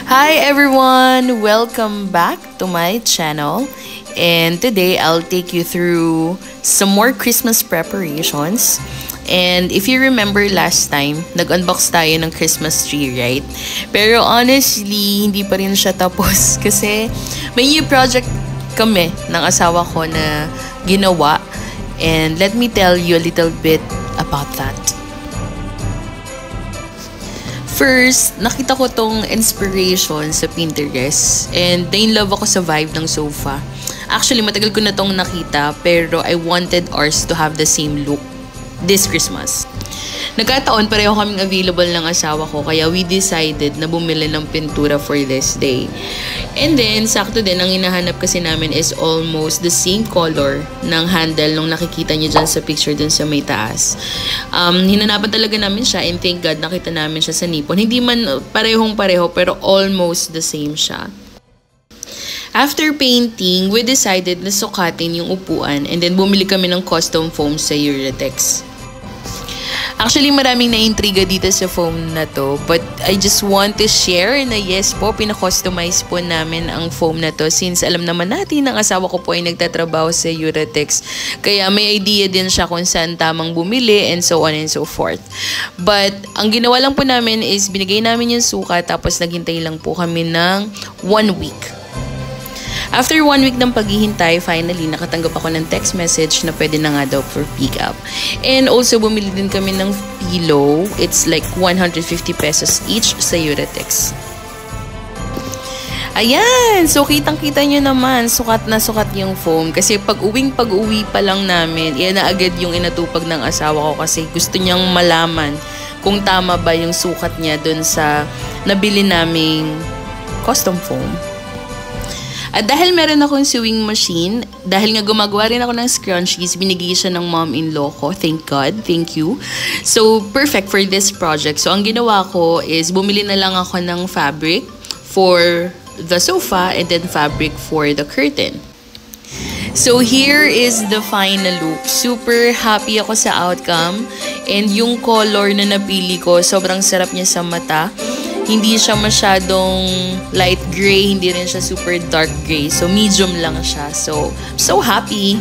Hi everyone! Welcome back to my channel. And today I'll take you through some more Christmas preparations. And if you remember last time, nag-unbox tayo ng Christmas tree, right? Pero honestly, hindi pa rin siya tapos kasi may new project kami ng asawa ko na ginawa. And let me tell you a little bit about that. First, nakita ko tong inspiration sa Pinterest and na-in-love ako sa vibe ng sofa. Actually, matagal ko na tong nakita pero I wanted ours to have the same look this Christmas. Nagkataon, pareho kaming available ng asawa ko kaya we decided na bumili ng pintura for this day. And then, sakto din, ang hinahanap kasi namin is almost the same color ng handle nung nakikita niyo dyan sa picture dun sa may taas. Hinanapan talaga namin siya and thank God nakita namin siya sa Nippon. Hindi man parehong-pareho pero almost the same siya. After painting, we decided na sukatin yung upuan and then bumili kami ng custom foam sa Eurotex. Actually, maraming na-intriga dito sa foam na to. But I just want to share na yes po, pina-customize po namin ang foam na to. Since alam naman natin, ang asawa ko po ay nagtatrabaho sa Eurotex. Kaya may idea din siya kung saan tamang bumili and so on and so forth. But ang ginawa lang po namin is binigay namin yung suka tapos naghintay lang po kami ng 1 week. After 1 week ng paghihintay, finally, nakatanggap ako ng text message na pwede na nga daw for pick up. And also, bumili din kami ng pillow. It's like 150 pesos each sa Eurotex. Ayan! So, kitang-kita nyo naman, sukat na sukat yung foam. Kasi pag-uwi pa lang namin, yan na agad yung inatupag ng asawa ko kasi gusto niyang malaman kung tama ba yung sukat niya dun sa nabili naming custom foam. At dahil meron akong sewing machine, dahil nga gumagawa rin ako ng scrunchies, binigay siya ng mom-in-law ko. Thank God. Thank you. So, perfect for this project. So, ang ginawa ko is bumili na lang ako ng fabric for the sofa and then fabric for the curtain. So, here is the final look. Super happy ako sa outcome. And yung color na napili ko, sobrang sarap niya sa mata. Hindi siya masyadong light gray, hindi rin siya super dark gray. So, medium lang siya. So happy.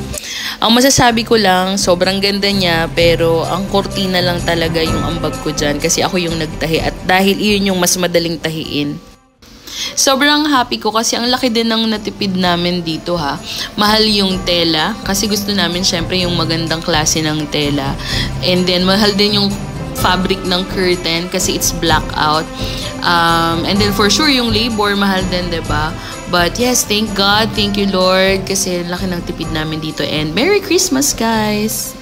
Ang masasabi ko lang, sobrang ganda niya, pero ang kortina lang talaga yung ambag ko dyan kasi ako yung nagtahi at dahil iyon yung mas madaling tahiin. Sobrang happy ko kasi ang laki din ng natipid namin dito ha. Mahal yung tela kasi gusto namin syempre yung magandang klase ng tela. And then mahal din yung fabric ng curtain kasi it's blackout. And then for sure yung labor mahal din, 'di ba? But yes, thank God, thank you Lord kasi laki ng tipid namin dito and Merry Christmas guys.